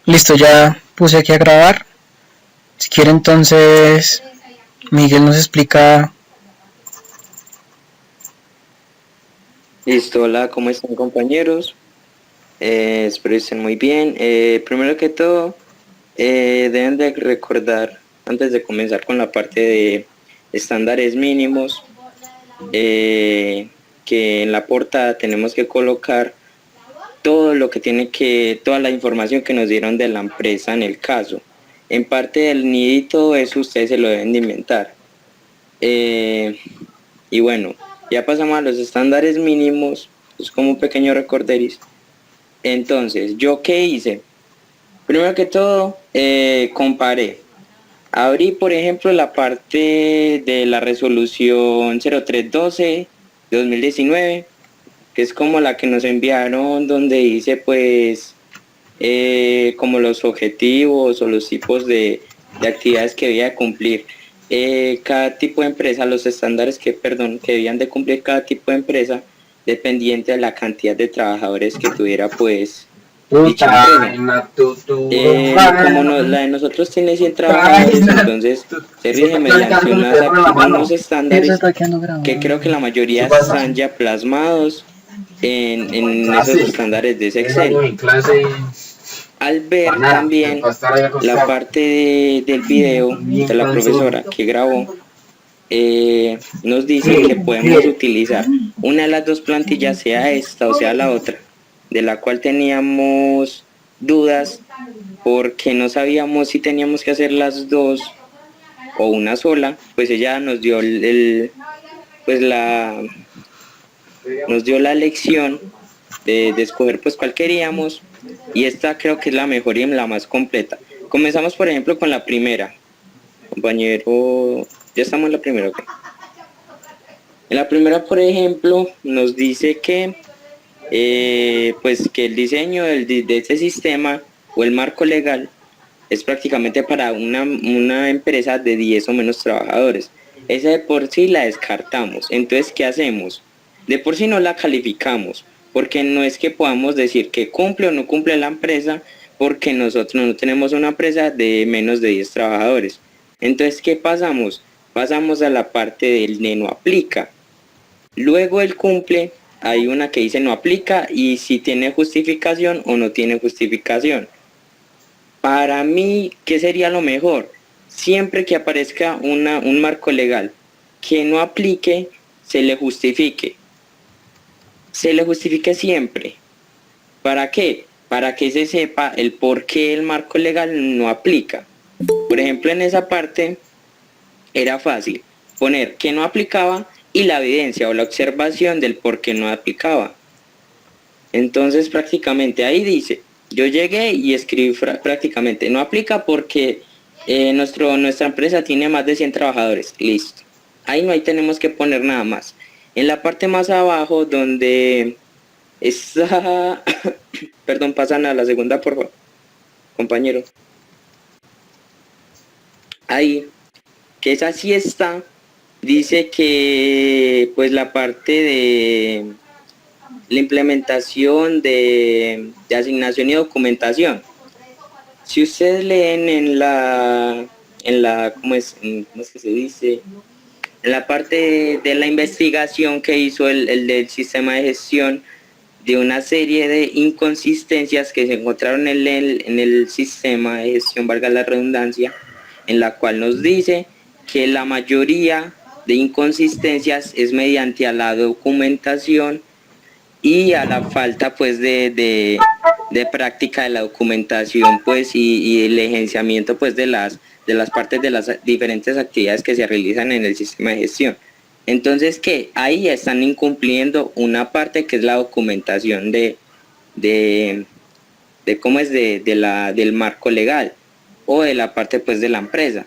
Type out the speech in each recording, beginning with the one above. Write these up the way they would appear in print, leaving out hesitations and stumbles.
Listo, ya puse aquí a grabar. Si quiere entonces, Miguel nos explica. Listo, hola, ¿cómo están compañeros? Espero que estén muy bien. Primero que todo, deben de recordar, antes de comenzar con la parte de estándares mínimos, que en la portada tenemos que colocar todo lo que toda la información que nos dieron de la empresa en el caso. En parte del NID y todo eso ustedes se lo deben de inventar. Y bueno, ya pasamos a los estándares mínimos, es como un pequeño recorderis. Entonces, ¿yo qué hice? Primero que todo, comparé. Abrí, por ejemplo, la parte de la resolución 0312-2019, que es como la que nos enviaron, donde dice, pues, como los objetivos o los tipos de actividades que debía cumplir cada tipo de empresa, los estándares que debían de cumplir cada tipo de empresa, dependiente de la cantidad de trabajadores que tuviera, pues, dicha empresa. Como la de nosotros tiene 100 trabajadores, entonces se rige mediante unos estándares que creo que la mayoría están ya plasmados en esos estándares de ese Excel. Al ver también la parte del video de la profesora que grabó, nos dice que podemos utilizar una de las dos plantillas, sea esta o sea la otra, de la cual teníamos dudas porque no sabíamos si teníamos que hacer las dos o una sola. Pues ella nos dio pues nos dio la lección de escoger pues cuál queríamos, y esta creo que es la mejor y la más completa. Comenzamos por ejemplo con la primera, compañero, ya estamos en la primera, ok. En la primera, por ejemplo, nos dice que pues que el diseño de este sistema o el marco legal es prácticamente para una empresa de 10 o menos trabajadores. Esa de por sí la descartamos. Entonces, ¿qué hacemos? De por sí no la calificamos, porque no es que podamos decir que cumple o no cumple la empresa, porque nosotros no tenemos una empresa de menos de 10 trabajadores. Entonces, ¿qué pasamos? Pasamos a la parte del de no aplica. Luego el cumple, hay una que dice no aplica y si tiene justificación o no tiene justificación. Para mí, ¿qué sería lo mejor? Siempre que aparezca un marco legal que no aplique, se le justifique. Se le justifique siempre. ¿Para qué? Para que se sepa el por qué el marco legal no aplica. Por ejemplo, en esa parte era fácil poner que no aplicaba y la evidencia o la observación del por qué no aplicaba. Entonces prácticamente ahí dice, yo llegué y escribí prácticamente, no aplica porque nuestra empresa tiene más de 100 trabajadores, listo. Ahí no hay tenemos que poner nada más. En la parte más abajo donde está, perdón, pasan a la segunda por favor, compañero. Ahí, que esa sí está, dice que pues la parte de la implementación de asignación y documentación. Si ustedes leen ¿cómo es que se dice? En la parte de la investigación que hizo el del sistema de gestión, de una serie de inconsistencias que se encontraron en el sistema de gestión, valga la redundancia, en la cual nos dice que la mayoría de inconsistencias es mediante a la documentación y a la falta pues de práctica de la documentación pues y el agenciamiento pues de las partes de las diferentes actividades que se realizan en el sistema de gestión. Entonces que ahí están incumpliendo una parte que es la documentación de cómo es del marco legal o de la parte pues de la empresa.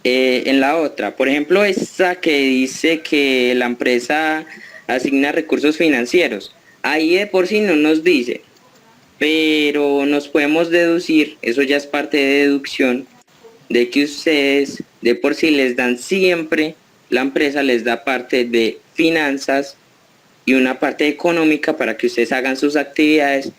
En la otra, por ejemplo, esta que dice que la empresa asigna recursos financieros, ahí de por sí no nos dice, pero nos podemos deducir, eso ya es parte de deducción, de que ustedes de por sí les dan siempre, la empresa les da parte de finanzas y una parte económica para que ustedes hagan sus actividades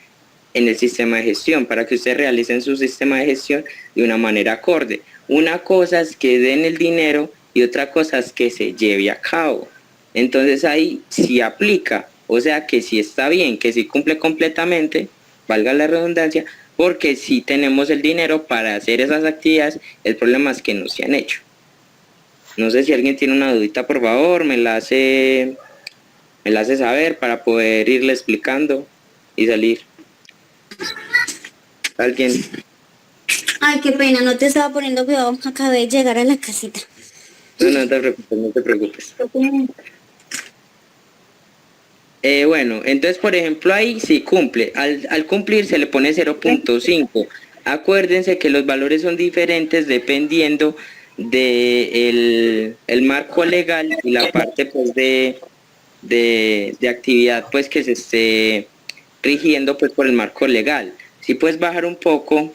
en el sistema de gestión, para que ustedes realicen su sistema de gestión de una manera acorde. Una cosa es que den el dinero y otra cosa es que se lleve a cabo. Entonces ahí sí aplica, o sea que sí está bien, que sí cumple completamente, valga la redundancia, porque sí tenemos el dinero para hacer esas actividades, el problema es que no se han hecho. No sé si alguien tiene una dudita, por favor, me la hace saber para poder irle explicando y salir. ¿Alguien? Ay, qué pena, no te estaba poniendo cuidado. Acabé de llegar a la casita. No te preocupes, no te preocupes. Bueno, entonces por ejemplo ahí sí cumple, al cumplir se le pone 0.5. Acuérdense que los valores son diferentes dependiendo de el marco legal y la parte pues de actividad pues que se esté rigiendo pues por el marco legal. Si puedes bajar un poco,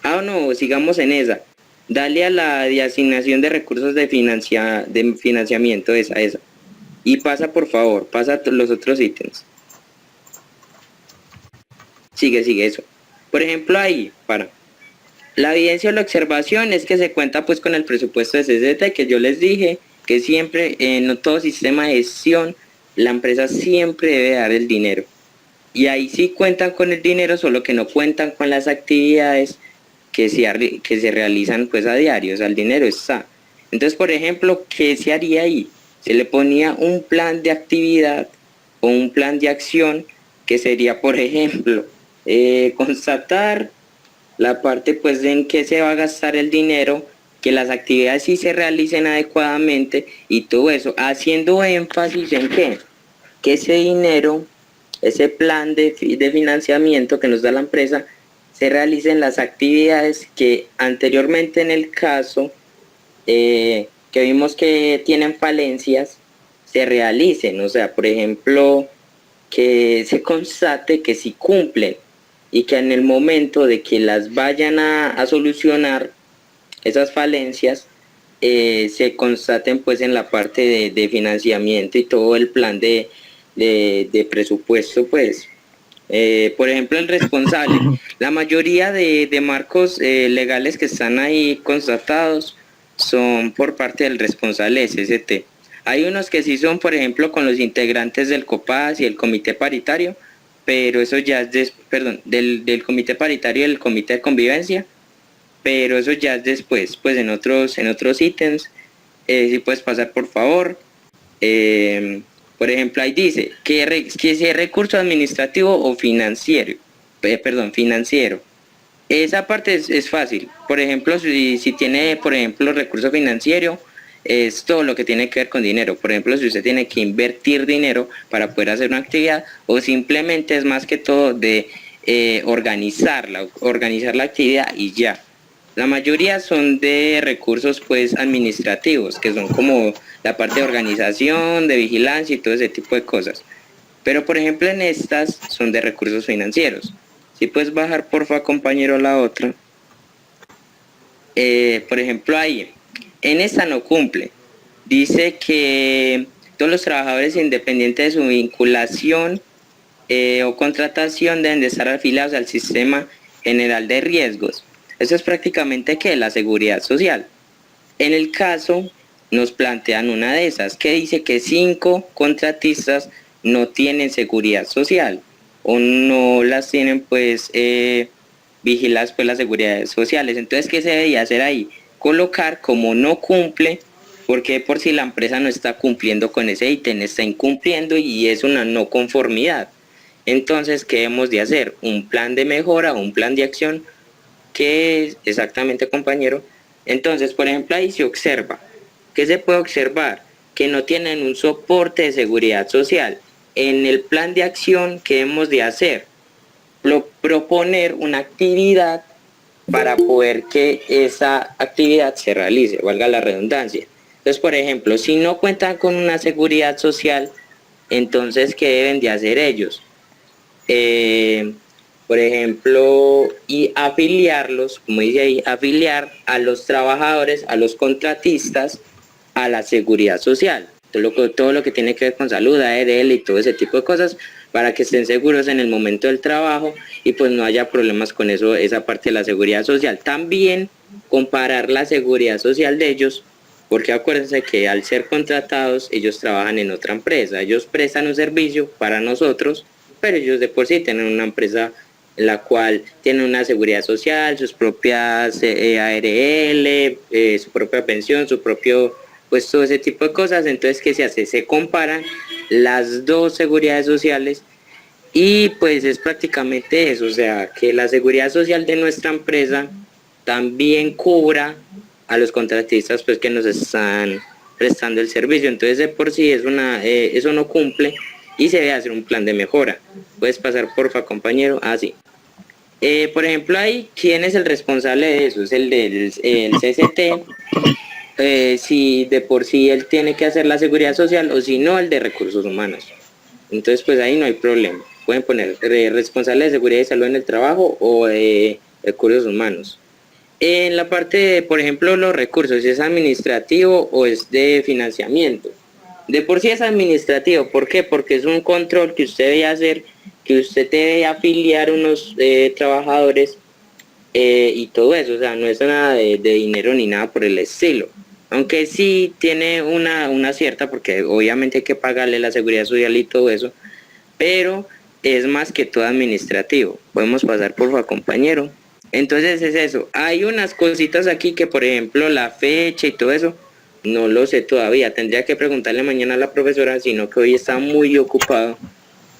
no, sigamos en esa. Dale a la de asignación de recursos de financiamiento, esa. Y pasa por favor, pasa los otros ítems. Sigue eso. Por ejemplo ahí, la evidencia o la observación es que se cuenta pues con el presupuesto de CCT que yo les dije, que siempre en todo sistema de gestión la empresa siempre debe dar el dinero. Y ahí sí cuentan con el dinero, solo que no cuentan con las actividades que se realizan pues a diario, o sea, el dinero está. Entonces, por ejemplo, ¿qué se haría ahí? Se le ponía un plan de actividad o un plan de acción que sería, por ejemplo, constatar la parte pues en que se va a gastar el dinero, que las actividades sí se realicen adecuadamente y todo eso, haciendo énfasis en que ese dinero, ese plan de financiamiento que nos da la empresa, se realicen las actividades que anteriormente en el caso que vimos que tienen falencias, se realicen, o sea, por ejemplo, que se constate que sí cumplen y que en el momento de que las vayan a solucionar esas falencias, se constaten pues en la parte de financiamiento y todo el plan de presupuesto pues. Por ejemplo, el responsable. La mayoría de marcos legales que están ahí constatados son por parte del responsable SST. Hay unos que sí son, por ejemplo, con los integrantes del COPAS y el comité paritario, pero eso ya es, del comité paritario y del comité de convivencia, pero eso ya es después, pues en otros ítems. Si puedes pasar, por favor. Por ejemplo, ahí dice que si es recurso administrativo o financiero, financiero. Esa parte es fácil. Por ejemplo, si tiene, por ejemplo, recurso financiero, es todo lo que tiene que ver con dinero. Por ejemplo, si usted tiene que invertir dinero para poder hacer una actividad, o simplemente es más que todo de organizar la actividad y ya. La mayoría son de recursos pues administrativos, que son como la parte de organización, de vigilancia y todo ese tipo de cosas. Pero por ejemplo en estas son de recursos financieros. Si puedes bajar porfa compañero la otra. Por ejemplo ahí, en esta no cumple. Dice que todos los trabajadores independientes de su vinculación o contratación deben de estar afiliados al sistema general de riesgos. Eso es prácticamente que la seguridad social. En el caso nos plantean una de esas que dice que 5 contratistas no tienen seguridad social o no las tienen pues vigiladas pues las seguridades sociales. Entonces, ¿qué se debería hacer ahí? Colocar como no cumple, porque por si la empresa no está cumpliendo con ese ítem, está incumpliendo y es una no conformidad. Entonces, ¿qué debemos de hacer? Un plan de mejora o un plan de acción. ¿Qué es exactamente, compañero? Entonces, por ejemplo, ahí se observa. ¿Qué se puede observar? Que no tienen un soporte de seguridad social. En el plan de acción, ¿qué debemos de hacer? Proponer una actividad para poder que esa actividad se realice, valga la redundancia. Entonces, por ejemplo, si no cuentan con una seguridad social, entonces, ¿qué deben de hacer ellos? Por ejemplo, y afiliarlos, como dice ahí, afiliar a los trabajadores, a los contratistas, a la seguridad social. Todo lo que tiene que ver con salud, ARL y todo ese tipo de cosas, para que estén seguros en el momento del trabajo y pues no haya problemas con eso, esa parte de la seguridad social. También comparar la seguridad social de ellos, porque acuérdense que al ser contratados ellos trabajan en otra empresa, ellos prestan un servicio para nosotros, pero ellos de por sí tienen una empresa la cual tiene una seguridad social, sus propias ARL, su propia pensión, su propio, pues todo ese tipo de cosas. Entonces, ¿qué se hace? Se comparan las dos seguridades sociales y pues es prácticamente eso, o sea, que la seguridad social de nuestra empresa también cubra a los contratistas pues que nos están prestando el servicio. Entonces, de por sí es eso no cumple y se debe hacer un plan de mejora. Puedes pasar, porfa, compañero. Sí. Por ejemplo, ahí, ¿quién es el responsable de eso? Es el del el CCT, si de por sí él tiene que hacer la seguridad social o si no, el de recursos humanos. Entonces, pues ahí no hay problema. Pueden poner responsable de seguridad y salud en el trabajo o recursos humanos. En la parte de, por ejemplo, los recursos, si es administrativo o es de financiamiento. De por sí es administrativo, ¿por qué? Porque es un control que usted debe hacer, que usted debe afiliar unos trabajadores y todo eso, o sea, no es nada de dinero ni nada por el estilo. Aunque sí tiene una cierta, porque obviamente hay que pagarle la seguridad social y todo eso, pero es más que todo administrativo. Podemos pasar, por favor, compañero. Entonces es eso. Hay unas cositas aquí que, por ejemplo, la fecha y todo eso, no lo sé todavía. Tendría que preguntarle mañana a la profesora, sino que hoy está muy ocupado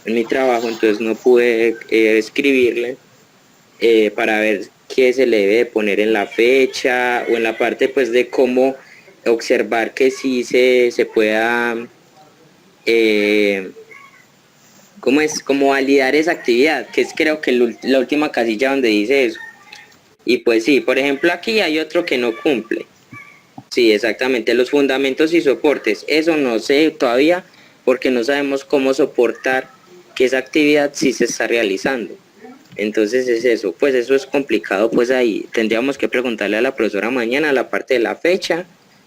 en mi trabajo, entonces no pude escribirle para ver qué se le debe poner en la fecha o en la parte pues de cómo observar que sí se pueda cómo es, como validar esa actividad, que es creo que la última casilla donde dice eso. Y pues sí, por ejemplo aquí hay otro que no cumple. Sí, exactamente, los fundamentos y soportes. Eso no sé todavía porque no sabemos cómo soportar que esa actividad sí se está realizando. Entonces es eso, pues eso es complicado, pues ahí tendríamos que preguntarle a la profesora mañana la parte de la fecha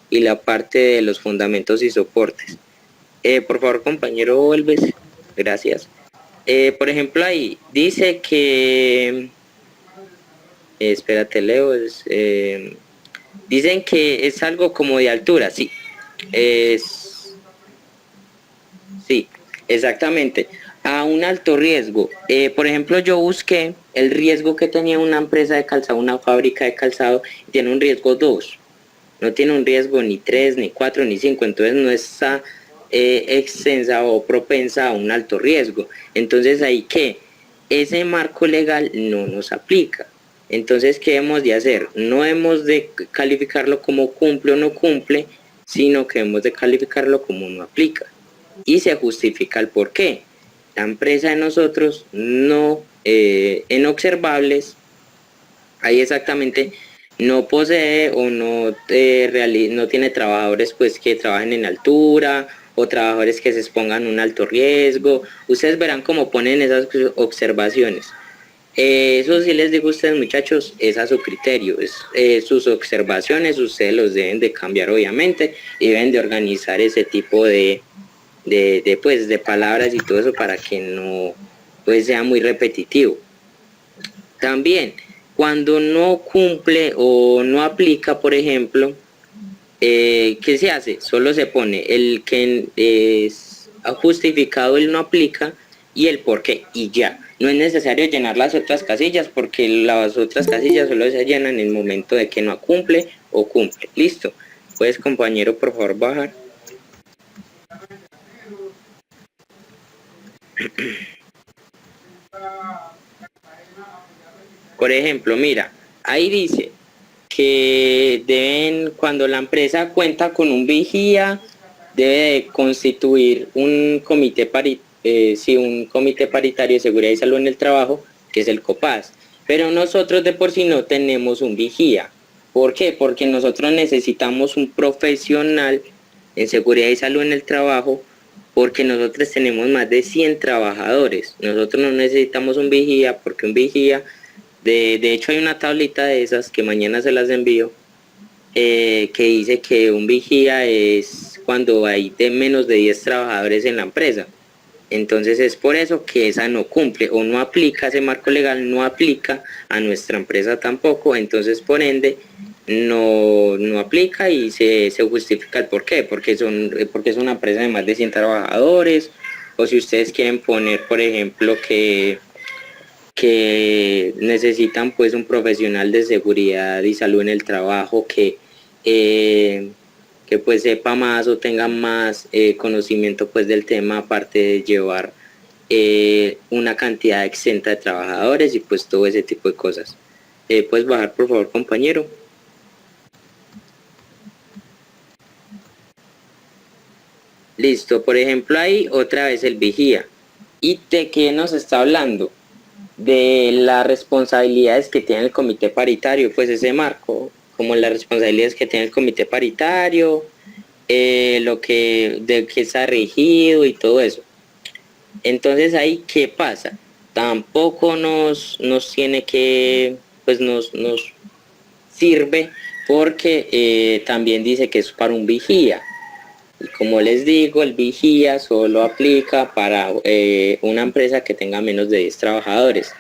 y la parte de los fundamentos y soportes. Por favor, compañero Volves, gracias. Por ejemplo, ahí dice que, espérate, Leo, dicen que es algo como de altura, sí, sí, exactamente, a un alto riesgo. Por ejemplo, yo busqué el riesgo que tenía una empresa de calzado, una fábrica de calzado, tiene un riesgo 2, no tiene un riesgo ni 3, ni 4, ni 5, entonces no está extensa o propensa a un alto riesgo. Entonces ahí que ese marco legal no nos aplica. Entonces, ¿qué hemos de hacer? No hemos de calificarlo como cumple o no cumple, sino que hemos de calificarlo como no aplica. Y se justifica el por qué. La empresa de nosotros no, en observables, ahí exactamente no posee o no, no tiene trabajadores pues que trabajen en altura o trabajadores que se expongan a un alto riesgo. Ustedes verán cómo ponen esas observaciones. Eso sí les digo a ustedes, muchachos, es a su criterio, sus observaciones ustedes los deben de cambiar obviamente y deben de organizar ese tipo pues, de palabras y todo eso para que no pues, sea muy repetitivo. También, cuando no cumple o no aplica, por ejemplo, ¿qué se hace? Solo se pone el que es justificado, el no aplica y el por qué, y ya. No es necesario llenar las otras casillas porque las otras casillas solo se llenan en el momento de que no cumple o cumple. Listo. Pues, compañero, por favor, bajar. Por ejemplo, mira, ahí dice que cuando la empresa cuenta con un vigía, debe de constituir un comité un comité paritario de seguridad y salud en el trabajo, que es el COPAS. Pero nosotros de por sí no tenemos un vigía. ¿Por qué? Porque nosotros necesitamos un profesional en seguridad y salud en el trabajo, porque nosotros tenemos más de 100 trabajadores. Nosotros no necesitamos un vigía, porque un vigía, de hecho hay una tablita de esas que mañana se las envío, que dice que un vigía es cuando hay de menos de 10 trabajadores en la empresa. Entonces es por eso que esa no cumple o no aplica, ese marco legal no aplica a nuestra empresa tampoco, entonces por ende no aplica y se justifica el por qué, porque es una empresa de más de 100 trabajadores, o si ustedes quieren poner, por ejemplo, que necesitan pues un profesional de seguridad y salud en el trabajo que pues sepa más o tenga más conocimiento pues del tema, aparte de llevar una cantidad exenta de trabajadores y pues todo ese tipo de cosas. ¿Puedes bajar por favor, compañero? Listo, por ejemplo ahí otra vez el vigía. ¿Y de qué nos está hablando? De las responsabilidades que tiene el comité paritario, pues ese marco, como las responsabilidades que tiene el comité paritario, de que está regido y todo eso. Entonces ahí, ¿qué pasa? Tampoco nos tiene que, pues nos sirve porque también dice que es para un vigía. Y como les digo, el vigía solo aplica para una empresa que tenga menos de 10 trabajadores.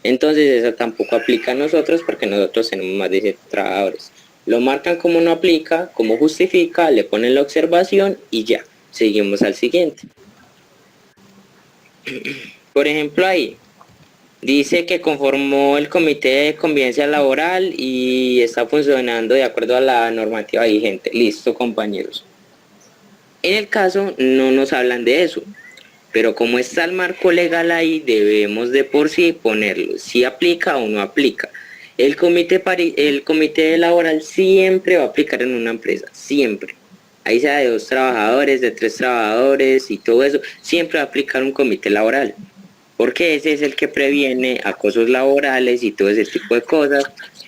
Entonces esa tampoco aplica a nosotros porque nosotros tenemos más de 10 trabajadores. Lo marcan como no aplica, como justifica, le ponen la observación y ya, seguimos al siguiente. Por ejemplo ahí, dice que conformó el comité de convivencia laboral y está funcionando de acuerdo a la normativa vigente. Listo, compañeros. En el caso no nos hablan de eso, pero como está el marco legal ahí, debemos de por sí ponerlo, si aplica o no aplica. El comité laboral siempre va a aplicar en una empresa, siempre. Ahí sea de 2 trabajadores, de 3 trabajadores y todo eso, siempre va a aplicar un comité laboral, porque ese es el que previene acosos laborales y todo ese tipo de cosas.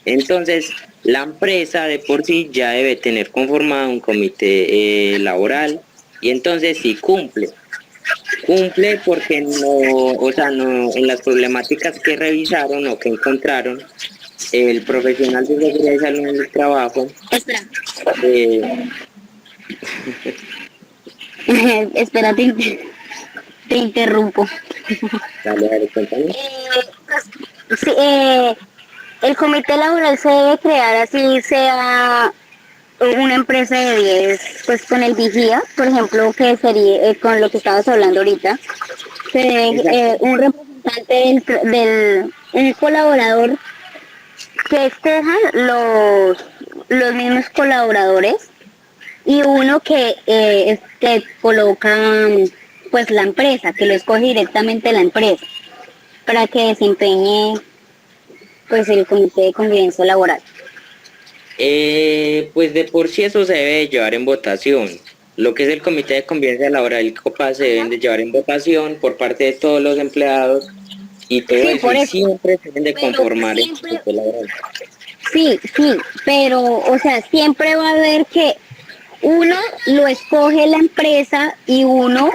Entonces, la empresa de por sí ya debe tener conformado un comité laboral y entonces sí cumple porque no, en las problemáticas que revisaron o que encontraron, el profesional de seguridad y salud en el trabajo, Espera, eh, espera, te interrumpo. dale, cuéntame. Sí, el comité laboral se debe crear así sea una empresa de 10 pues con el vigía, por ejemplo, que sería con lo que estabas hablando ahorita, un representante un colaborador que escojan los mismos colaboradores y uno que coloca pues la empresa, que lo escoge directamente la empresa para que desempeñe pues el comité de convivencia laboral. Pues de por sí eso se debe de llevar en votación. Lo que es el comité de convivencia laboral y COPA se deben de llevar en votación por parte de todos los empleados y todo Sí, eso, por y eso. siempre se deben de Pero conformar el siempre, comité laboral. sí, pero, o sea, siempre va a haber que uno lo escoge la empresa y uno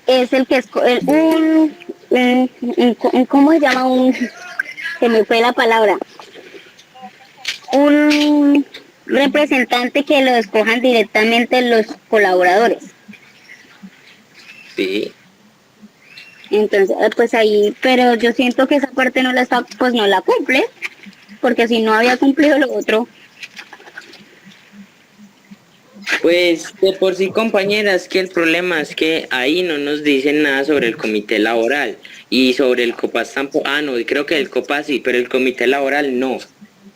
es el que escoge, ¿cómo se llama? Se me fue la palabra. Un representante que lo escojan directamente los colaboradores. Sí. Entonces, pues ahí, pero yo siento que esa parte pues no la cumple, porque si no había cumplido lo otro. Pues de por sí, compañeras, que el problema es que ahí no nos dicen nada sobre el comité laboral y sobre el COPAS tampoco. Ah, no, creo que el COPAS sí, pero el comité laboral no.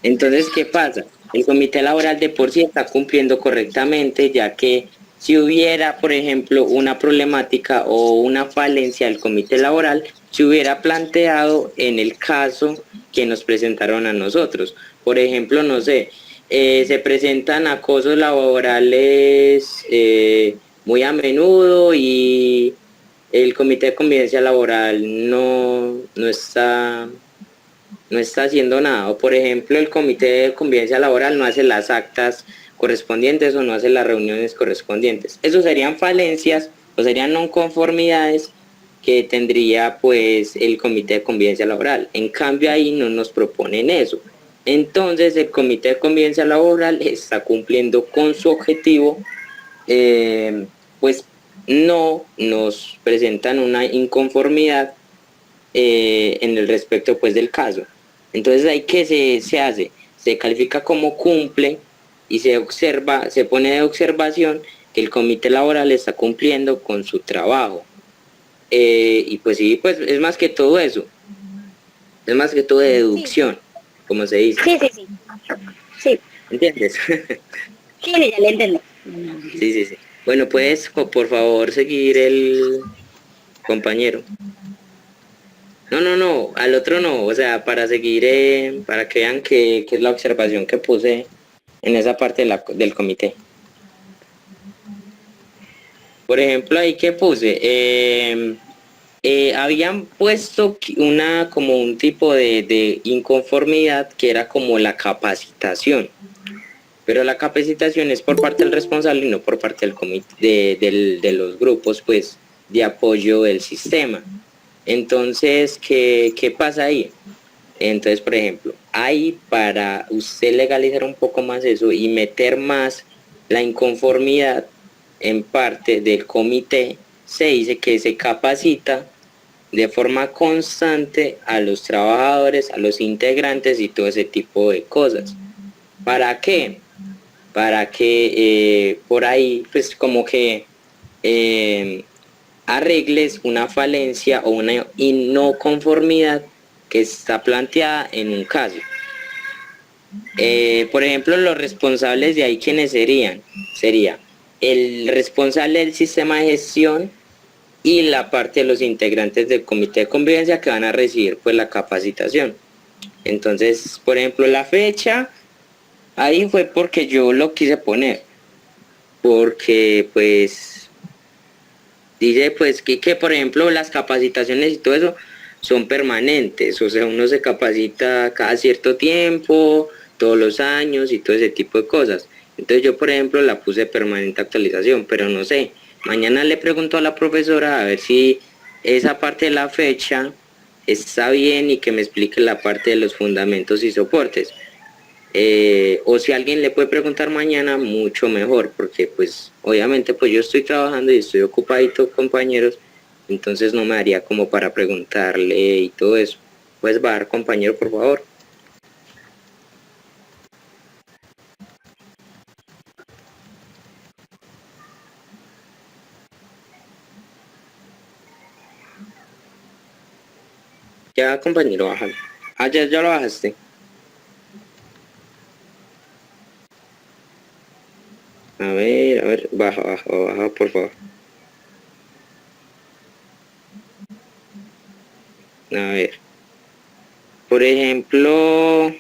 Entonces, ¿qué pasa? El comité laboral de por sí está cumpliendo correctamente, ya que si hubiera, por ejemplo, una problemática o una falencia del comité laboral, se hubiera planteado en el caso que nos presentaron a nosotros. Por ejemplo, no sé, se presentan acosos laborales muy a menudo y el comité de convivencia laboral no está haciendo nada. O por ejemplo, el comité de convivencia laboral no hace las actas correspondientes o no hace las reuniones correspondientes. Eso serían falencias o serían no conformidades que tendría pues el comité de convivencia laboral. En cambio ahí no nos proponen eso. Entonces el comité de convivencia laboral está cumpliendo con su objetivo, pues no nos presentan una inconformidad en el respecto pues del caso. Entonces ahí que se hace, se califica como cumple y se observa, se pone de observación que el comité laboral está cumpliendo con su trabajo. Y pues sí, pues es más que todo eso, es más que todo de deducción, como se dice. Sí, sí, sí. Sí, ¿Entiendes? sí, ya le entiendo. Sí, sí, sí. Bueno, puedes por favor seguir el compañero. No, al otro no, o sea, para seguir, para que vean que es la observación que puse en esa parte del comité. Por ejemplo, ahí que puse, habían puesto como un tipo de inconformidad que era como la capacitación, pero la capacitación es por parte del responsable y no por parte del comité, de los grupos pues de apoyo del sistema. Entonces, ¿qué pasa ahí? Entonces, por ejemplo, ahí para usted legalizar un poco más eso y meter más la inconformidad en parte del comité, se dice que se capacita de forma constante a los trabajadores, a los integrantes y todo ese tipo de cosas. ¿Para qué? Para que por ahí, pues como que arregles una falencia o una no conformidad que está planteada en un caso. Por ejemplo, los responsables de ahí, ¿quiénes serían? Sería el responsable del sistema de gestión y la parte de los integrantes del comité de convivencia que van a recibir pues la capacitación. Entonces, por ejemplo, la fecha, ahí fue porque yo lo quise poner, porque pues dice pues que por ejemplo las capacitaciones y todo eso son permanentes, o sea, uno se capacita cada cierto tiempo, todos los años y todo ese tipo de cosas. Entonces yo por ejemplo la puse permanente actualización, pero no sé, mañana le pregunto a la profesora a ver si esa parte de la fecha está bien y que me explique la parte de los fundamentos y soportes. O si alguien le puede preguntar mañana, mucho mejor, porque pues obviamente pues yo estoy trabajando y estoy ocupadito, compañeros, entonces no me daría como para preguntarle y todo eso. Pues va, compañero, por favor. Ya, compañero, bájalo. Ah, ya lo bajaste. A ver, baja, por favor. A ver. Por ejemplo,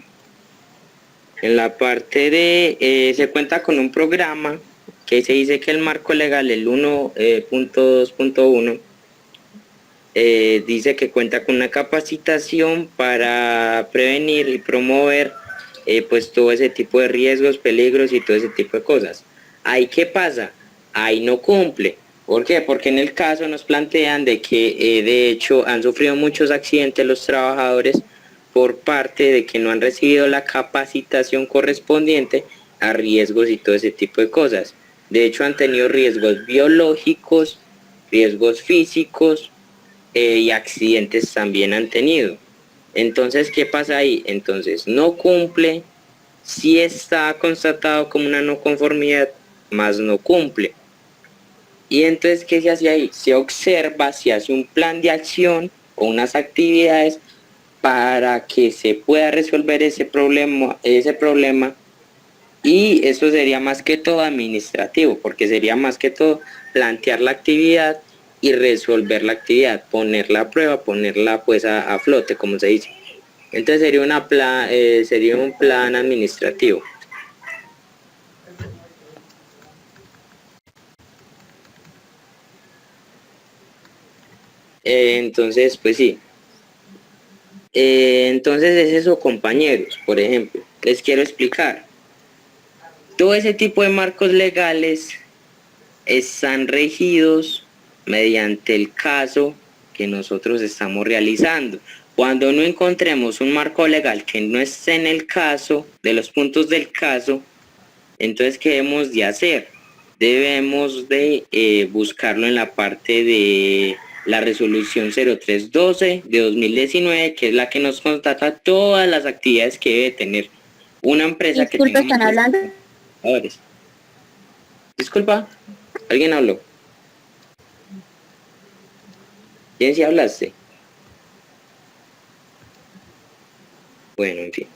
en la parte de, se cuenta con un programa que se dice que el marco legal, el 1.2.1, dice que cuenta con una capacitación para prevenir y promover pues todo ese tipo de riesgos, peligros y todo ese tipo de cosas. Ahí ¿qué pasa? Ahí no cumple. ¿Por qué? Porque en el caso nos plantean de que de hecho han sufrido muchos accidentes los trabajadores por parte de que no han recibido la capacitación correspondiente a riesgos y todo ese tipo de cosas. De hecho han tenido riesgos biológicos, riesgos físicos, y accidentes también han tenido. Entonces, ¿qué pasa ahí? Entonces, no cumple, si está constatado como una no conformidad, más no cumple. Y entonces, ¿qué se hace ahí? Se observa, se hace un plan de acción o unas actividades para que se pueda resolver ese problema, y eso sería más que todo administrativo, porque sería más que todo plantear la actividad y resolver la actividad, ponerla a prueba, ponerla pues a flote, como se dice. Entonces sería un plan administrativo. Entonces, pues sí. Entonces es eso, compañeros. Por ejemplo, les quiero explicar. Todo ese tipo de marcos legales están regidos mediante el caso que nosotros estamos realizando. Cuando no encontremos un marco legal que no esté en el caso, de los puntos del caso, entonces ¿qué debemos de hacer? debemos de buscarlo en la parte de la resolución 0312 de 2019, que es la que nos constata todas las actividades que debe tener una empresa que Disculpe, tenga ¿están más de hablando? 50 trabajadores. Disculpa, ¿alguien habló? ¿Quién sí hablaste? Bueno, en fin.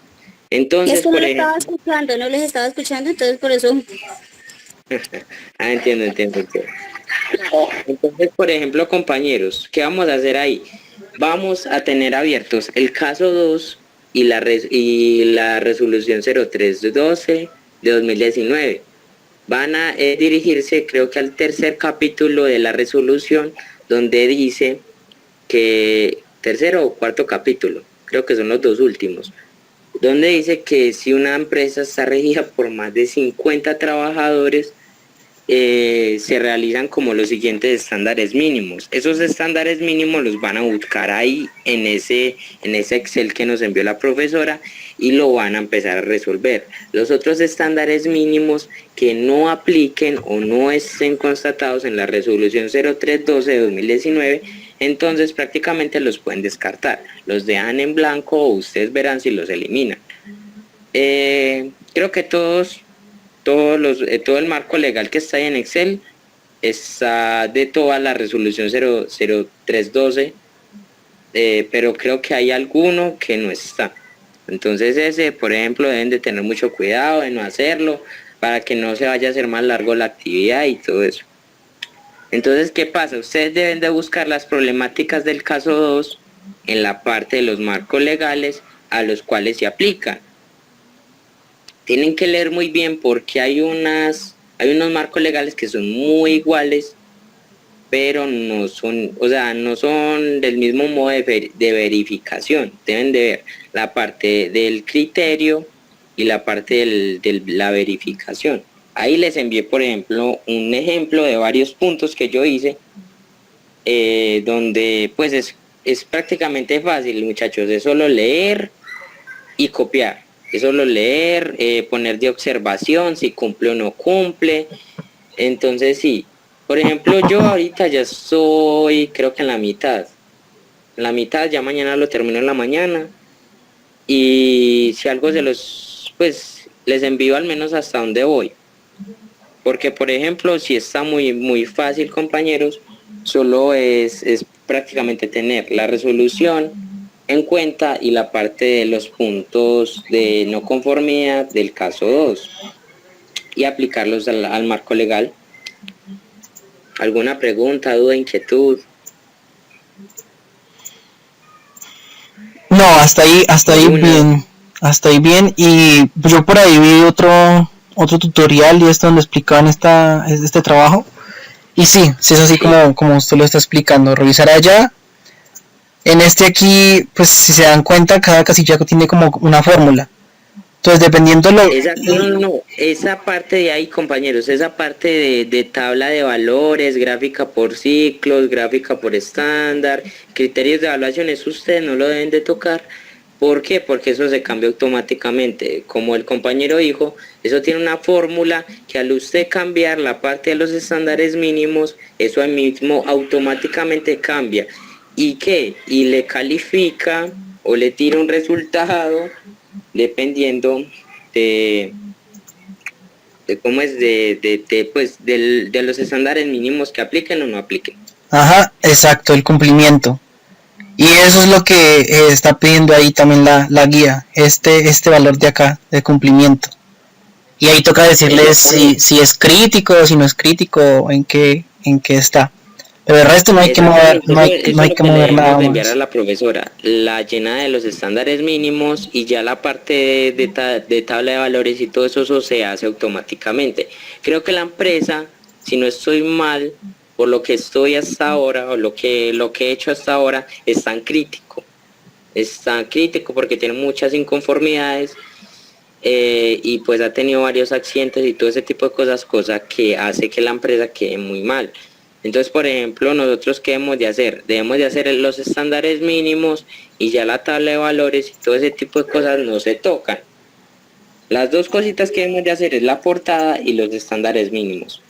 Entonces, Es que no por les ejemplo... estaba escuchando, no les estaba escuchando, entonces por eso. Entiendo. Entonces, por ejemplo, compañeros, ¿qué vamos a hacer ahí? Vamos a tener abiertos el caso 2 y la resolución 0312 de 2019. Van a dirigirse, creo que al tercer capítulo de la resolución, donde dice que, tercero o cuarto capítulo, creo que son los dos últimos, donde dice que si una empresa está regida por más de 50 trabajadores, se realizan como los siguientes estándares mínimos. Esos estándares mínimos los van a buscar ahí en ese Excel que nos envió la profesora y lo van a empezar a resolver. Los otros estándares mínimos que no apliquen o no estén constatados en la resolución 0312 de 2019, entonces prácticamente los pueden descartar. Los dejan en blanco o ustedes verán si los eliminan. Creo que todo el marco legal que está ahí en Excel está de toda la resolución 0312, pero creo que hay alguno que no está. Entonces ese, por ejemplo, deben de tener mucho cuidado de no hacerlo para que no se vaya a hacer más largo la actividad y todo eso. Entonces, ¿qué pasa? Ustedes deben de buscar las problemáticas del caso 2 en la parte de los marcos legales a los cuales se aplican. Tienen que leer muy bien porque hay unos marcos legales que son muy iguales, pero no son del mismo modo de verificación. Deben de ver la parte del criterio y la parte de la verificación. Ahí les envié, por ejemplo, un ejemplo de varios puntos que yo hice, donde pues es prácticamente fácil, muchachos, es solo leer y copiar. Es solo leer, poner de observación si cumple o no cumple. Entonces sí, por ejemplo, yo ahorita ya estoy creo que en la mitad. En la mitad, ya mañana lo termino en la mañana. Y si algo pues les envío al menos hasta donde voy. Porque por ejemplo, si está muy fácil, compañeros, solo es prácticamente tener la resolución en cuenta y la parte de los puntos de no conformidad del caso 2 y aplicarlos al marco legal. ¿Alguna pregunta, duda, inquietud? No, hasta ahí bien, hasta ahí bien. Y yo por ahí vi otro tutorial y esto donde explicaban este trabajo. Y sí es así como usted lo está explicando. Revisar allá. En este aquí, pues si se dan cuenta, cada casilla tiene como una fórmula. Entonces, dependiendo No, esa parte de ahí, compañeros, esa parte de tabla de valores, gráfica por ciclos, gráfica por estándar, criterios de evaluación, eso ustedes no lo deben de tocar. ¿Por qué? Porque eso se cambia automáticamente. Como el compañero dijo, eso tiene una fórmula que al usted cambiar la parte de los estándares mínimos, eso ahí mismo automáticamente cambia. ¿Y qué? Y le califica o le tira un resultado dependiendo de cómo es de los estándares mínimos que apliquen o no apliquen. Ajá, exacto, el cumplimiento. Y eso es lo que está pidiendo ahí también la guía, este valor de acá, de cumplimiento. Y ahí toca decirles si es crítico, si no es crítico, en qué está. Pero el resto no hay que mover, no hay que mover nada más. Enviar a la profesora la llena de los estándares mínimos y ya la parte de tabla de valores y todo eso se hace automáticamente. Creo que la empresa, si no estoy mal, por lo que estoy hasta ahora o lo que he hecho hasta ahora, es tan crítico. Es tan crítico porque tiene muchas inconformidades. Y pues ha tenido varios accidentes y todo ese tipo de cosas, cosa que hace que la empresa quede muy mal. Entonces, por ejemplo, nosotros ¿qué debemos de hacer? Debemos de hacer los estándares mínimos y ya la tabla de valores y todo ese tipo de cosas no se tocan. Las dos cositas que debemos de hacer es la portada y los estándares mínimos.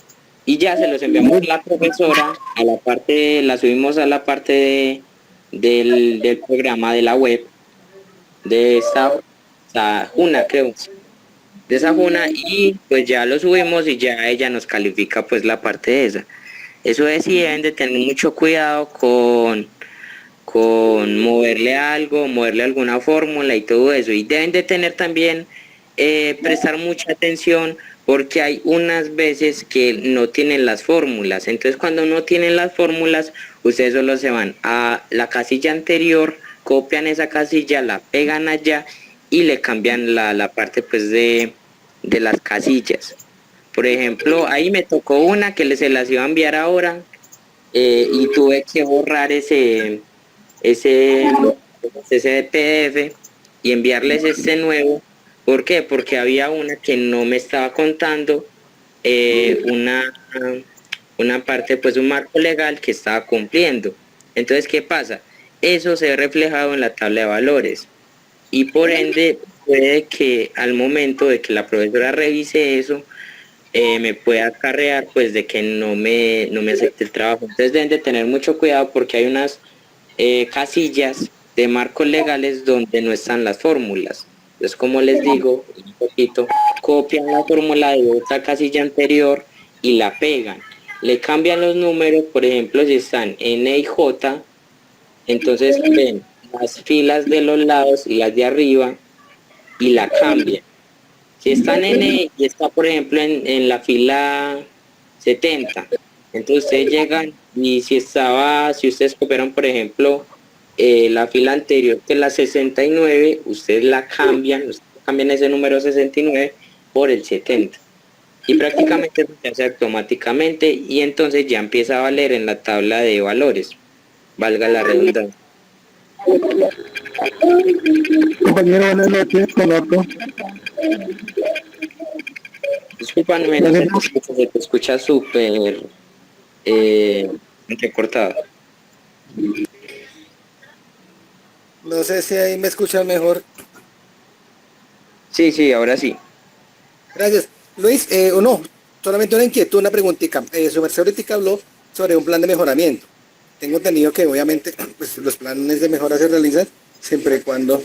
y ya se los enviamos a la profesora, a la parte, la subimos a la parte del programa de la web, de esta Juna, creo, de esa Juna, y pues ya lo subimos y ya ella nos califica pues la parte de esa. Eso es, sí, deben de tener mucho cuidado con moverle algo, moverle alguna fórmula y todo eso. Y deben de tener también, prestar mucha atención porque hay unas veces que no tienen las fórmulas. Entonces cuando no tienen las fórmulas, ustedes solo se van a la casilla anterior, copian esa casilla, la pegan allá y le cambian la parte pues de las casillas. Por ejemplo, ahí me tocó una que se las iba a enviar ahora, y tuve que borrar ese PDF y enviarles este nuevo. ¿Por qué? Porque había una que no me estaba contando, una parte, pues un marco legal que estaba cumpliendo. Entonces, ¿qué pasa? Eso se ve reflejado en la tabla de valores y por ende puede que al momento de que la profesora revise eso, me puede acarrear pues de que no me acepte el trabajo. Entonces deben de tener mucho cuidado porque hay unas, casillas de marcos legales donde no están las fórmulas. Entonces, como les digo, un poquito, copian la fórmula de otra casilla anterior y la pegan. Le cambian los números, por ejemplo, si están N y J, entonces ven las filas de los lados y las de arriba y la cambian. Si está en N y está, por ejemplo, en la fila 70, entonces ustedes llegan y si ustedes copiaron, por ejemplo, la fila anterior que es la 69, ustedes cambian ese número 69 por el 70. Y prácticamente se hace automáticamente y entonces ya empieza a valer en la tabla de valores, valga la redundancia. Compañero, buenas noches, conozco. Disculpa, no se te escucha súper, entrecortado. No sé si ahí me escuchan mejor. Sí, ahora sí. Gracias. Luis, o no, solamente una inquietud, una preguntita. Su merced ahorita habló sobre un plan de mejoramiento. Tengo entendido que obviamente pues, los planes de mejora se realizan siempre y cuando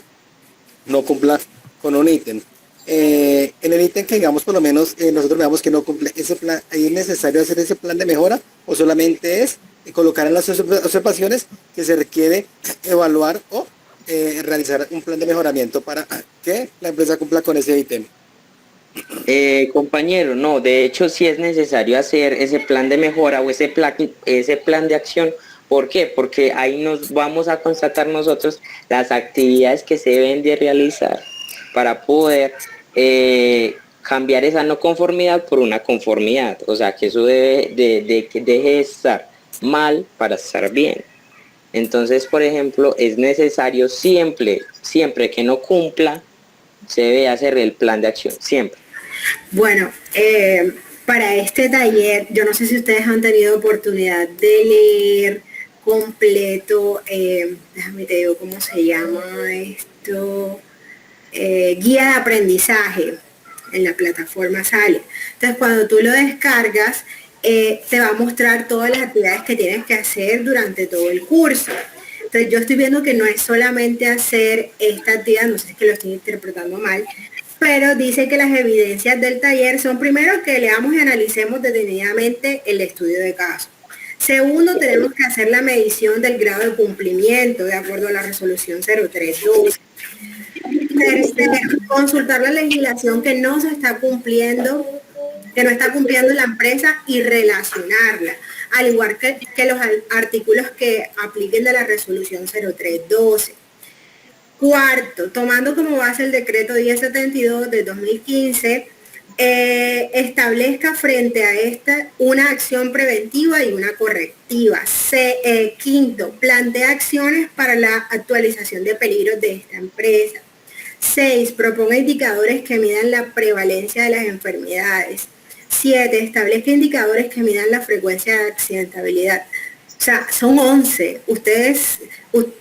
no cumpla con un ítem. En el ítem que digamos por lo menos nosotros veamos que no cumple ese plan, ¿ahí es necesario hacer ese plan de mejora o solamente es colocar en las observaciones que se requiere evaluar o realizar un plan de mejoramiento para que la empresa cumpla con ese ítem? Compañero, no, de hecho sí es necesario hacer ese plan de mejora o ese plan de acción. ¿Por qué? Porque ahí nos vamos a constatar nosotros las actividades que se deben de realizar para poder, cambiar esa no conformidad por una conformidad. O sea, que eso que deje de estar mal para estar bien. Entonces, por ejemplo, es necesario siempre que no cumpla, se debe hacer el plan de acción, siempre. Bueno, para este taller, yo no sé si ustedes han tenido oportunidad de leer completo, déjame te digo cómo se llama esto, guía de aprendizaje, en la plataforma sale. Entonces, cuando tú lo descargas, te va a mostrar todas las actividades que tienes que hacer durante todo el curso. Entonces, yo estoy viendo que no es solamente hacer esta actividad, no sé si es que lo estoy interpretando mal, pero dice que las evidencias del taller son primero que leamos y analicemos detenidamente el estudio de caso. Segundo, tenemos que hacer la medición del grado de cumplimiento de acuerdo a la resolución 0312. Tercero, consultar la legislación que no se está cumpliendo, que no está cumpliendo la empresa y relacionarla, al igual que los artículos que apliquen de la resolución 0312. Cuarto, tomando como base el decreto 1072 de 2015, establezca frente a esta una acción preventiva y una correctiva. Quinto, plantea acciones para la actualización de peligros de esta empresa. 6. Proponga indicadores que midan la prevalencia de las enfermedades. 7. Establezca indicadores que midan la frecuencia de accidentabilidad. O sea, son 11. Ustedes,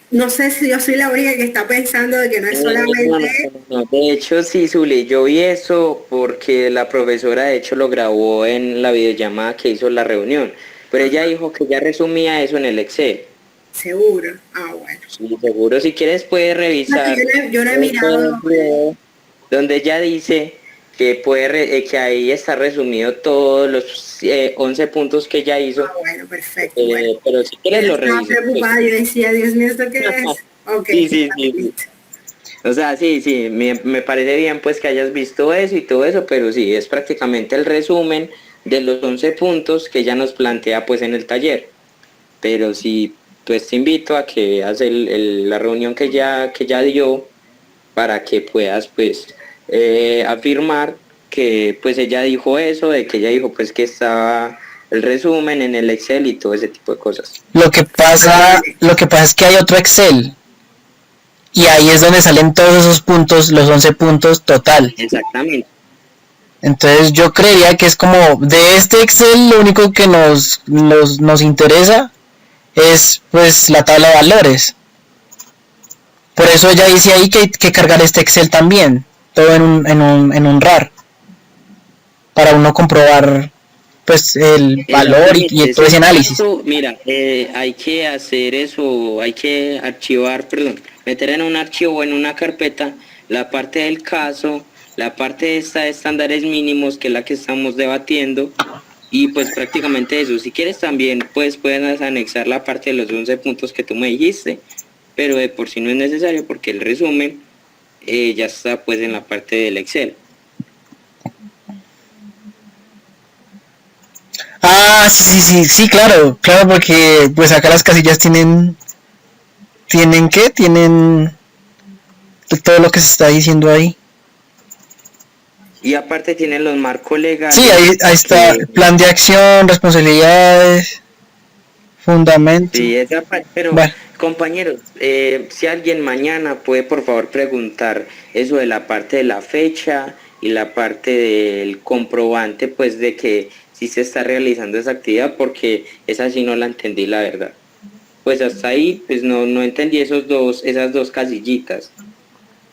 no sé si yo soy la única que está pensando de que no es No, solamente... no, no, no. De hecho, sí, Zuli, yo vi eso porque la profesora de hecho lo grabó en la videollamada que hizo la reunión, pero ella dijo que ya resumía eso en el Excel. Seguro. Ah, bueno. Sí, seguro, si quieres puedes No, que revisar yo no he mirado. el video donde ella dice que que ahí está resumido todos los 11 puntos que ella hizo, Ah, bueno, perfecto. Bueno, pero si quieres yo lo estaba revisas, pues. preocupada, yo decía, Dios mío, ¿esto qué es? Ok, Sí, sí, está sí, sí. listo. O sea, sí, sí, me parece bien pues que hayas visto eso y todo eso, pero sí, es prácticamente el resumen de los 11 puntos que ella nos plantea pues en el taller. Pero sí, pues te invito a que veas la reunión que ya dio para que puedas pues afirmar que pues ella dijo eso, de que ella dijo pues que estaba el resumen en el Excel y todo ese tipo de cosas. Ah, vale. Lo que pasa es que hay otro Excel y ahí es donde salen todos esos puntos, los 11 puntos total. Exactamente. Entonces yo creería que es como de este Excel lo único que nos interesa es pues la tabla de valores. Por eso ella dice ahí que hay que cargar este Excel también, todo en un RAR, para uno comprobar pues el valor y Exactamente, todo si ese es análisis. caso, mira, hay que hacer eso, hay que archivar, perdón, meter en un archivo o en una carpeta la parte del caso, la parte de esta de estándares mínimos, que es la que estamos debatiendo, y pues prácticamente eso. Si quieres también, pues puedes anexar la parte de los 11 puntos que tú me dijiste, pero de por sí no es necesario porque el resumen ya está pues en la parte del Excel. Ah, sí, sí, sí, sí, claro, claro, porque pues acá las casillas ¿tienen qué? Tienen todo lo que se está diciendo ahí. Y aparte tienen los marcos Sí, legales ahí está que plan de acción, responsabilidades, fundamento. sí, esa parte, pero Bueno, compañeros, si alguien mañana puede por favor preguntar eso de la parte de la fecha y la parte del comprobante, pues de que sí se está realizando esa actividad, porque esa sí no la entendí, la verdad. Pues hasta ahí, pues no entendí esas dos casillitas.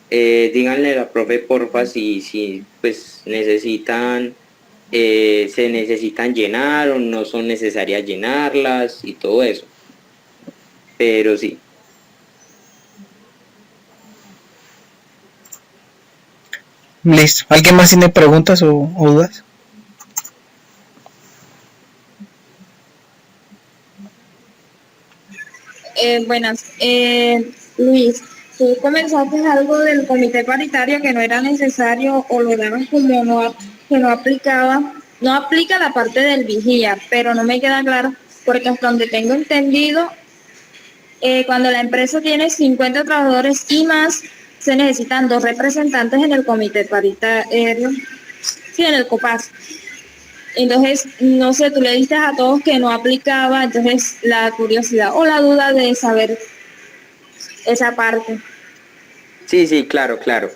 Díganle a la profe porfa si pues necesitan, se necesitan llenar o no son necesarias llenarlas y todo eso. Pero sí. listo. ¿Alguien más tiene preguntas o dudas? Buenas. Luis, tú comenzaste algo del comité paritario que no era necesario o lo dabas como que no aplicaba. No aplica la parte del vigía, pero no me queda claro porque hasta donde tengo entendido, cuando la empresa tiene 50 trabajadores y más, se necesitan 2 representantes en el comité paritario, sí, en el COPAS. Entonces, no sé, tú le diste a todos que no aplicaba, entonces la curiosidad o la duda de saber esa parte. Sí, sí, claro, claro.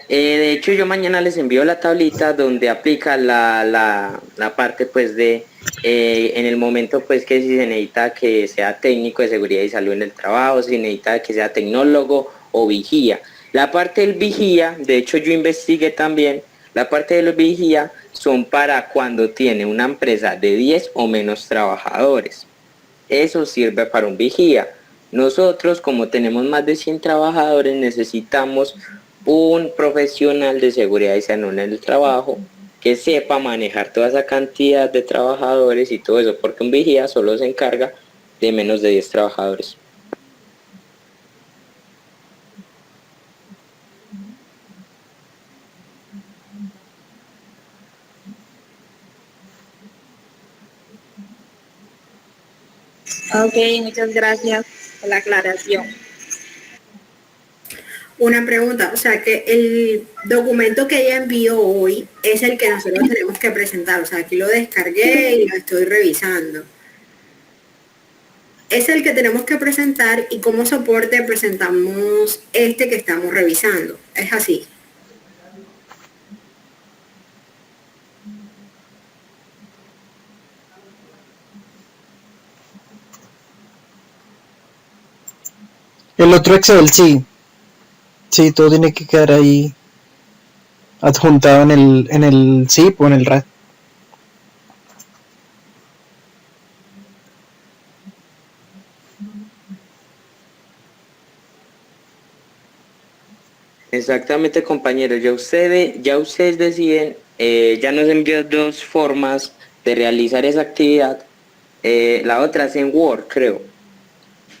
De hecho, yo mañana les envío la tablita donde aplica la parte, pues, en el momento, pues, que si se necesita que sea técnico de seguridad y salud en el trabajo, si necesita que sea tecnólogo o vigía. La parte del vigía, de hecho, yo investigué también, la parte de los vigía son para cuando tiene una empresa de 10 o menos trabajadores. Eso sirve para un vigía. Nosotros, como tenemos más de 100 trabajadores, necesitamos un profesional de seguridad y salud en el trabajo que sepa manejar toda esa cantidad de trabajadores y todo eso, porque un vigía solo se encarga de menos de 10 trabajadores. Ok, muchas gracias por la aclaración. Una pregunta, o sea que el documento que ella envió hoy es el que nosotros tenemos que presentar, o sea, aquí lo descargué y lo estoy revisando. Es el que tenemos que presentar y como soporte presentamos este que estamos revisando. Es así. El otro Excel, sí. Sí, todo tiene que quedar ahí adjuntado en el zip o en el RAD. Exactamente, compañeros. Ya ustedes deciden, ya nos envió dos formas de realizar esa actividad. La otra es en Word, creo.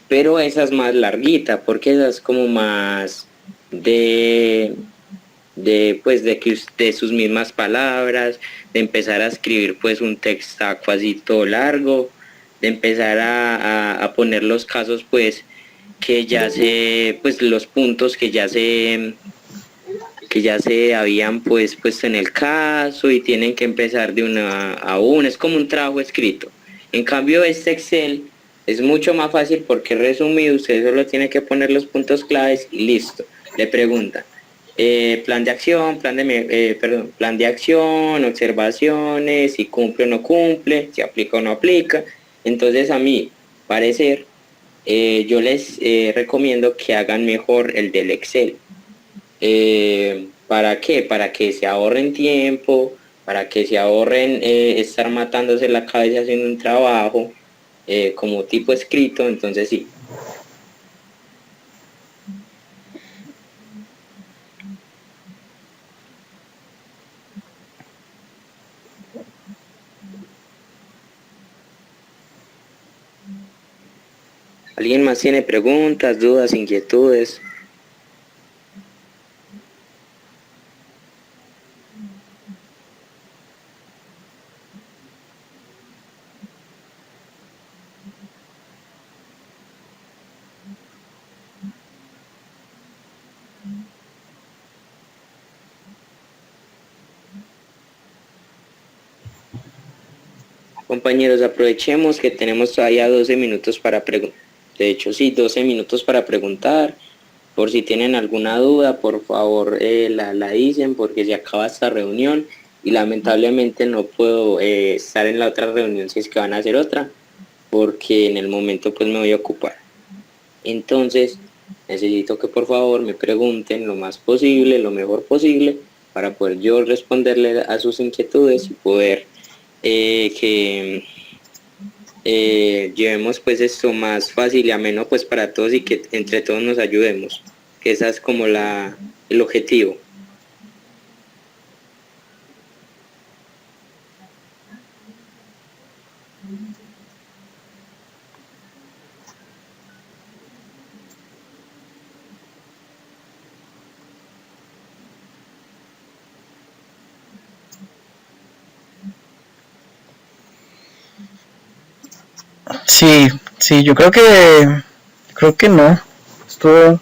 Pero esa es más larguita, porque esa es como más de, de sus mismas palabras, de empezar a escribir pues un textaco así todo largo, de empezar a poner los casos pues que ya se, pues los puntos que ya se habían pues puesto en el caso y tienen que empezar de una a una, es como un trabajo escrito. En cambio este Excel es mucho más fácil porque resumido usted solo tiene que poner los puntos claves y listo. Le preguntan, plan de acción, plan de acción, observaciones, si cumple o no cumple, si aplica o no aplica. Entonces a mí parecer, yo les recomiendo que hagan mejor el del Excel. ¿Para qué? Para que se ahorren tiempo, para que se ahorren estar matándose la cabeza haciendo un trabajo como tipo escrito, entonces sí. ¿Alguien más tiene preguntas, dudas, inquietudes? Compañeros, aprovechemos que tenemos todavía 12 minutos para preguntar. De hecho, sí, 12 minutos para preguntar. Por si tienen alguna duda, por favor la dicen porque se acaba esta reunión y lamentablemente no puedo estar en la otra reunión si es que van a hacer otra, porque en el momento pues me voy a ocupar. Entonces, necesito que por favor me pregunten lo más posible, lo mejor posible, para poder yo responderle a sus inquietudes y poder que llevemos pues esto más fácil y ameno pues para todos y que entre todos nos ayudemos, que esa es como el objetivo. Sí, sí, yo creo que no. Esto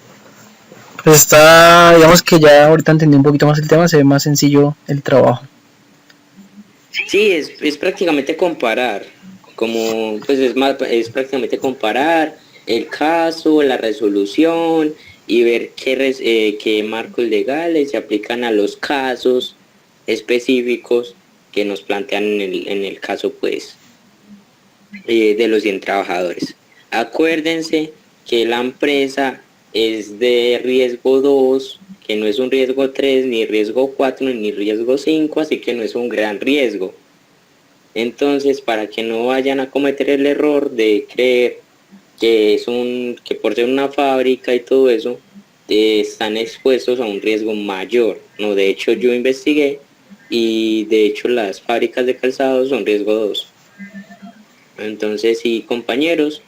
pues está, digamos que ya ahorita entendí un poquito más el tema, se ve más sencillo el trabajo. Sí, es prácticamente comparar, como pues es prácticamente comparar el caso, la resolución y ver qué marcos legales se aplican a los casos específicos que nos plantean en el caso pues de los 100 trabajadores. Acuérdense que la empresa es de riesgo 2, que no es un riesgo 3, ni riesgo 4, ni riesgo 5, así que no es un gran riesgo. Entonces, para que no vayan a cometer el error de creer que por ser una fábrica y todo eso, están expuestos a un riesgo mayor. No, de hecho yo investigué y de hecho las fábricas de calzado son riesgo 2. Entonces, sí, compañeros,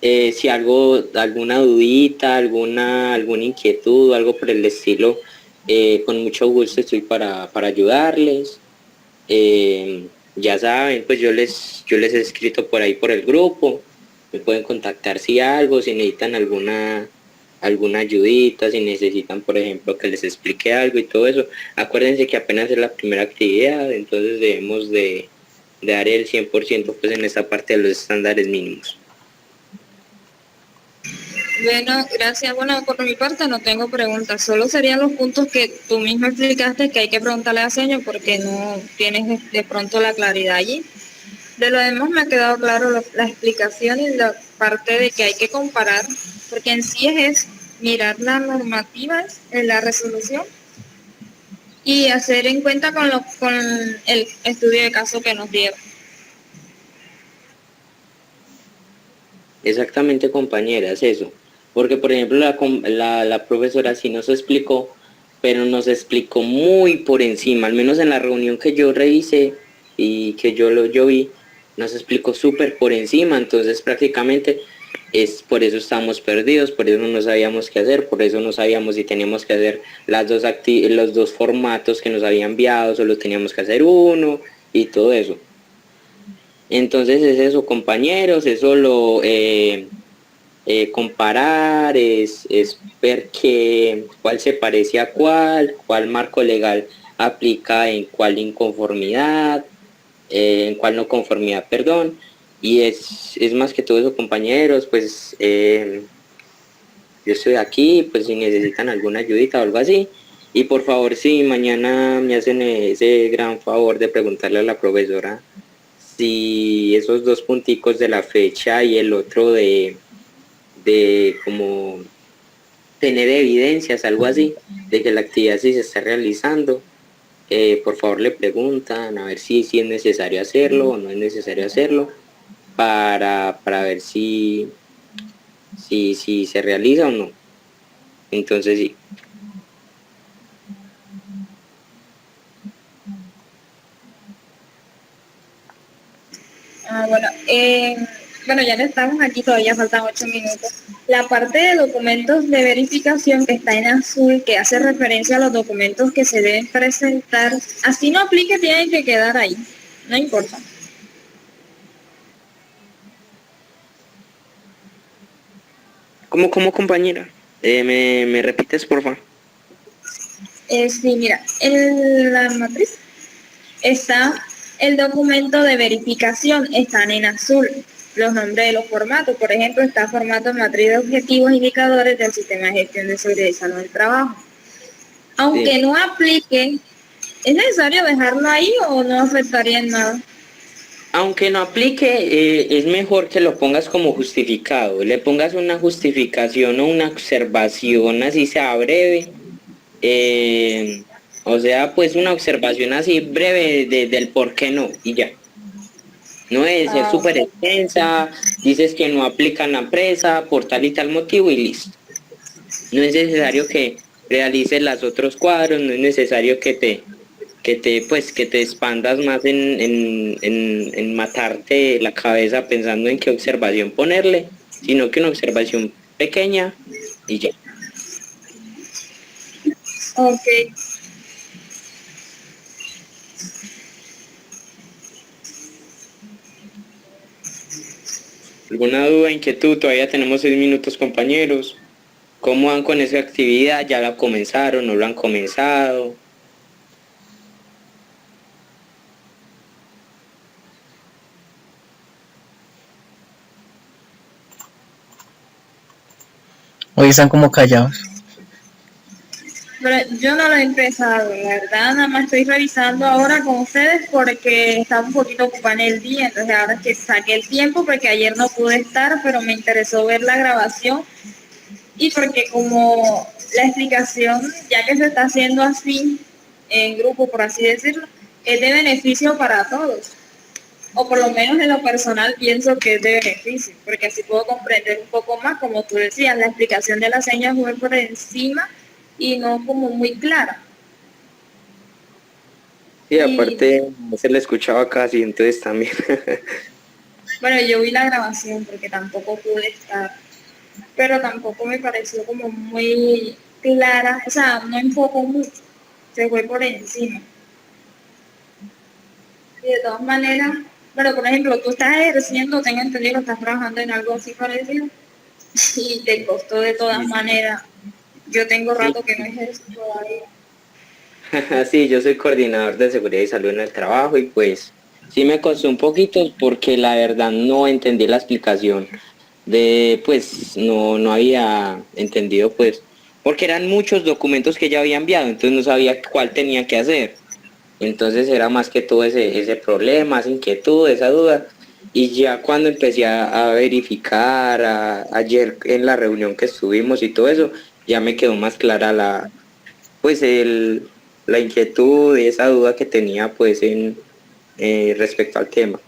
si alguna dudita, alguna inquietud o algo por el estilo, con mucho gusto estoy para ayudarles. Ya saben, pues yo les he escrito por ahí por el grupo, me pueden contactar si algo, si necesitan alguna ayudita, si necesitan, por ejemplo, que les explique algo y todo eso. Acuérdense que apenas es la primera actividad, entonces debemos de dar el 100% pues en esta parte de los estándares mínimos. Bueno, gracias. Bueno, por mi parte no tengo preguntas, solo serían los puntos que tú mismo explicaste que hay que preguntarle a Señor porque no tienes de pronto la claridad allí. De lo demás me ha quedado claro la explicación y la parte de que hay que comparar, porque en sí es mirar las normativas en la resolución y hacer en cuenta con el estudio de caso que nos dieron. Exactamente, compañeras, eso. Porque, por ejemplo, la profesora sí nos explicó, pero nos explicó muy por encima, al menos en la reunión que yo revisé y que yo vi, nos explicó súper por encima, entonces prácticamente es por eso estamos perdidos, por eso no sabíamos qué hacer, por eso no sabíamos si teníamos que hacer los dos formatos que nos había enviado, solo teníamos que hacer uno y todo eso. Entonces es eso, compañeros, eso lo comparar, es ver cuál se parece a cuál marco legal aplica en cuál inconformidad, en cuál no conformidad, perdón, y es más que todo eso, compañeros, pues yo estoy aquí, pues si necesitan alguna ayudita o algo así, y por favor si mañana me hacen ese gran favor de preguntarle a la profesora si esos dos punticos de la fecha y el otro de como tener evidencias, algo así, de que la actividad sí se está realizando, por favor le preguntan a ver si es necesario hacerlo o no es necesario hacerlo, para ver si se realiza o no. Entonces sí. Bueno, ya no estamos aquí, todavía faltan 8 minutos. La parte de documentos de verificación que está en azul, que hace referencia a los documentos que se deben presentar, así no aplique, tienen que quedar ahí, no importa. ¿Cómo compañera? ¿Me repites, por favor? Sí, mira, en la matriz está el documento de verificación, están en azul. Los nombres de los formatos, por ejemplo, está formato matriz de objetivos e indicadores del sistema de gestión de seguridad y salud del trabajo. Aunque no aplique, ¿es necesario dejarlo ahí o no afectaría en nada? Aunque no aplique, es mejor que lo pongas como justificado, le pongas una justificación o una observación, así sea breve, o sea, pues una observación así breve del por qué no, y ya. No debe ser súper extensa, dices que no aplican la empresa por tal y tal motivo y listo. No es necesario que realices los otros cuadros, no es necesario que te expandas más en matarte la cabeza pensando en qué observación ponerle, sino que una observación pequeña y ya. Ok. ¿Alguna duda, inquietud? Todavía tenemos 6 minutos, compañeros. ¿Cómo van con esa actividad? ¿Ya la comenzaron? ¿No lo han comenzado? Hoy están como callados. Pero yo no lo he empezado, la verdad, nada más estoy revisando ahora con ustedes porque estaba un poquito ocupada en el día, entonces ahora es que saqué el tiempo porque ayer no pude estar, pero me interesó ver la grabación y porque como la explicación, ya que se está haciendo así, en grupo, por así decirlo, es de beneficio para todos. O por lo menos en lo personal pienso que es de beneficio, porque así puedo comprender un poco más, como tú decías, la explicación de las señas fue por encima y no como muy clara. Sí, aparte no se le escuchaba casi, entonces también. Bueno, yo vi la grabación porque tampoco pude estar, pero tampoco me pareció como muy clara, o sea, no enfocó mucho, se fue por encima. Y de todas maneras, pero por ejemplo, tú estás ejerciendo, tengo entendido que estás trabajando en algo así parecido y te costó de todas maneras. Yo tengo rato que no ejerzo todavía. Sí, yo soy coordinador de seguridad y salud en el trabajo y pues sí me costó un poquito porque la verdad no entendí la explicación pues no había entendido pues, porque eran muchos documentos que ya había enviado, entonces no sabía cuál tenía que hacer. Entonces era más que todo ese problema, esa inquietud, esa duda. Y ya cuando empecé a verificar, ayer en la reunión que estuvimos y todo eso, ya me quedó más clara la inquietud y esa duda que tenía pues respecto al tema.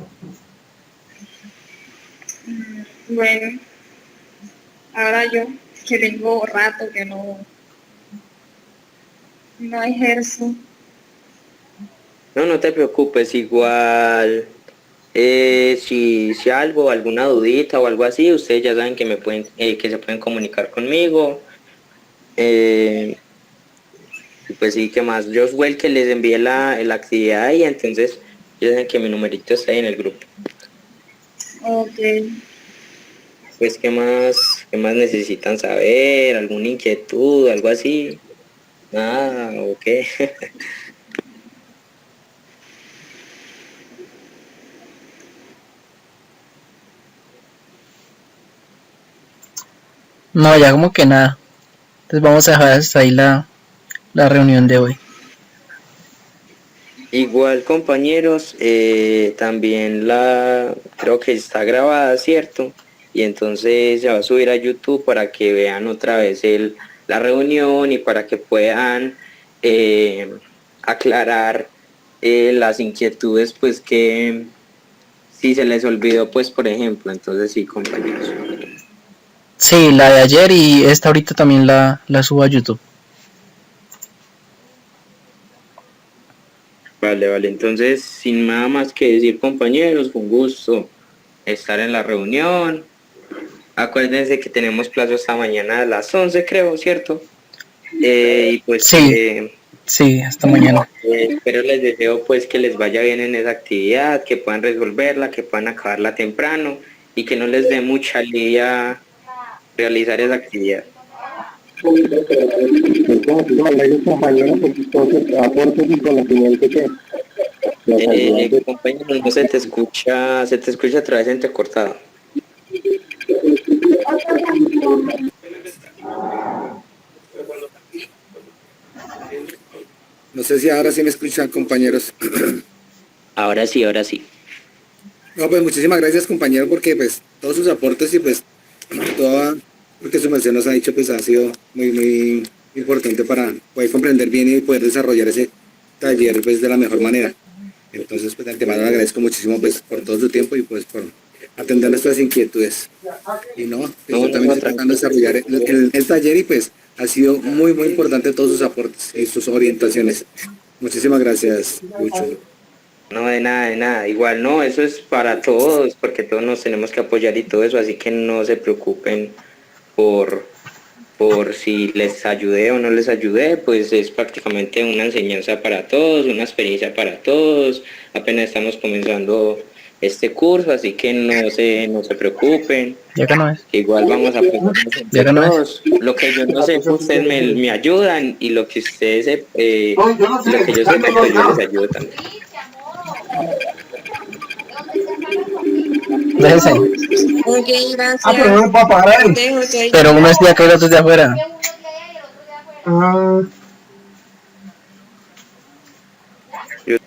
Bueno, ahora yo, que tengo rato que no ejerzo. No, no te preocupes, igual si algo, alguna dudita o algo así, ustedes ya saben que que se pueden comunicar conmigo. Y pues sí, que más, yo fue el que les envié la actividad y entonces ya saben que mi numerito está ahí en el grupo. Ok. Pues qué más necesitan saber, alguna inquietud, algo así. Nada, ok. No, ya como que nada. Entonces vamos a dejar hasta ahí la reunión de hoy. Igual compañeros, también creo que está grabada, ¿cierto? Y entonces se va a subir a YouTube para que vean otra vez la reunión y para que puedan aclarar las inquietudes pues que si se les olvidó pues por ejemplo, entonces sí compañeros. Sí, la de ayer y esta ahorita también la subo a YouTube. Vale, entonces sin nada más que decir compañeros, fue un gusto estar en la reunión. Acuérdense que tenemos plazo esta mañana a las 11 creo, ¿cierto? Y pues Sí, hasta mañana. pero les deseo pues que les vaya bien en esa actividad, que puedan resolverla, que puedan acabarla temprano y que no les dé mucha lidia realizar esa actividad. Compañero, no se te escucha a través de entrecortado. No sé si ahora sí me escuchan, compañeros. Ahora sí, ahora sí. No, pues muchísimas gracias, compañero, porque pues todos sus aportes y pues todo lo que su merced nos ha dicho pues ha sido muy importante para poder comprender bien y poder desarrollar ese taller pues de la mejor manera. Entonces pues de antemano le agradezco muchísimo pues por todo su tiempo y pues por atender nuestras inquietudes. Y no, pues, yo también estoy tratando de desarrollar el taller y pues ha sido muy importante todos sus aportes y sus orientaciones. Muchísimas gracias, Lucho. No, de nada, de nada. Igual no, eso es para todos, porque todos nos tenemos que apoyar y todo eso, así que no se preocupen por si les ayudé o no les ayudé, pues es prácticamente una enseñanza para todos, una experiencia para todos. Apenas estamos comenzando este curso, así que no se preocupen. Ya que no es. Igual vamos a apoyarnos Ya entre que no es. todos. Lo que yo no sé, pues ustedes me ayudan y lo que ustedes lo que yo sepa, pues yo les ayudo también. Déjense. Ok, gracias. Pero no va a pagar ahí. Pero uno es de acá y el otro es de afuera. Ah, Yo-